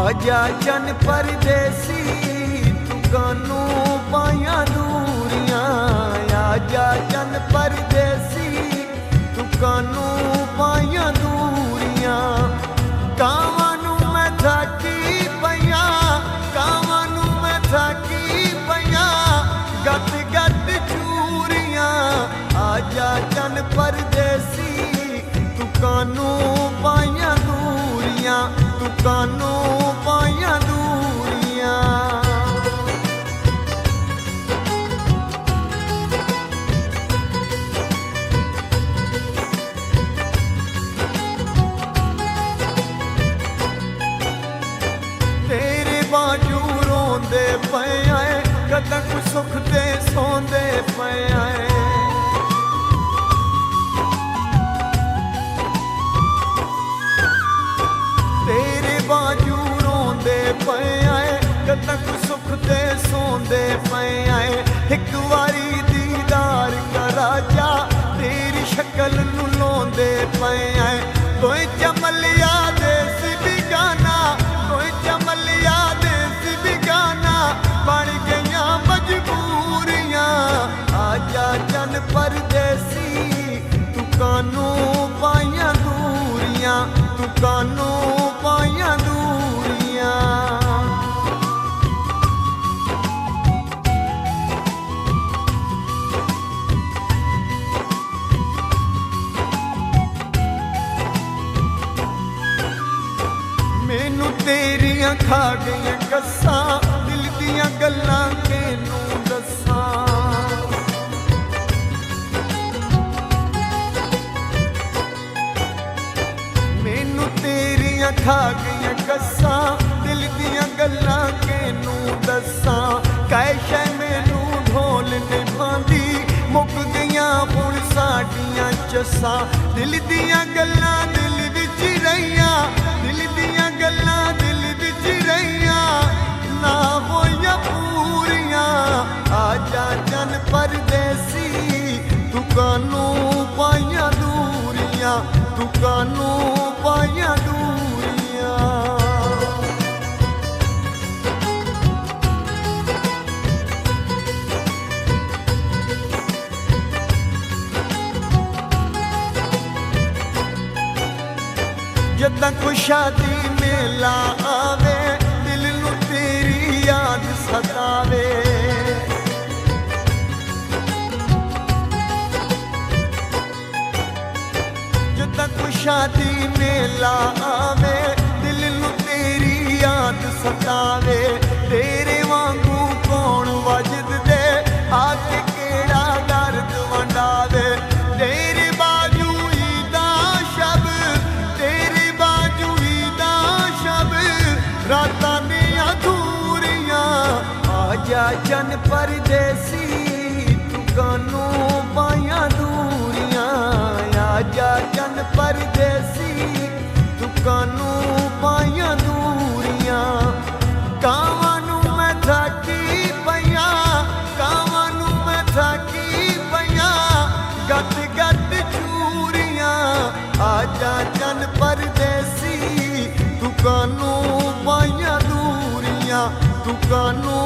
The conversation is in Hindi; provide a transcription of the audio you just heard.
आजा चन परदेसी तू कानू पाया दूरियां। आजा चन परदेसी तू कानू पाया दूरियां। कावां नू मैं थाकी पईया, कावां नू मैं थाकी पईया, गत गत चूरियां। आजा चन परदेसी तू कानू पाया दूरियां, तू कानू पाया दूरियां। तेरे बाजू रोंदे पे आए, कदक सुख दे सोंदे पे आए। तेरे बाजू रोंदे पे आए, कदक सुख दे सोंदे पे आए। एक वारी दीदार करा जा, तेरी शक्ल नू लोंदे पे आए। कोई चमलिया देस बिगाना, कोई चमलिया देस बिगाना, बन गईयां मजबूरियां। आजा चन परदेसी तू कानू पाया दूरियां, तू कानू पाया दूरियां। मैनू तेरियां खा गईयां कस्सां, दिल दियां गल्लां केनू दस्सां। मैनू तेरियां खा गईयां कस्सां, दिल दियां गल्लां केनू दस्सां। कैशे मैनू ढोल निभांदी, मुक गईयां हुण साडियां चस्सां। दिल दियां गल्लां दिल विच रहियां, दिल दियां गल्लां दिल विच रहियां, ना होइयां पूरियां। आजा चन परदेसी तू कानू पाया दूरियां, तू कानू पाया दूरियां। जदां कोई शादी मेला आवे, दिल नू तेरी याद सतावे। जदां कोई शादी मेला आवे, दिल नू तेरी याद सतावे। तेरे वांगू कौन वजद दे, आके केड़ा दर्द वंडावे। तेरे बाजू ईदा शब, तेरे बाजू ईदा शब, रातां ने अधूरियां। आजा चन परदेसी तू कानू पाया दूरियां। आजा चन परदेसी तू कानू पाया दूरियां। कावां नू मैं थाकी पईया, कावां नू मैं थाकी पईया, गत गत चूरियां। आजा चन परदेसी तू कानू पाया दूरियां, तू कानू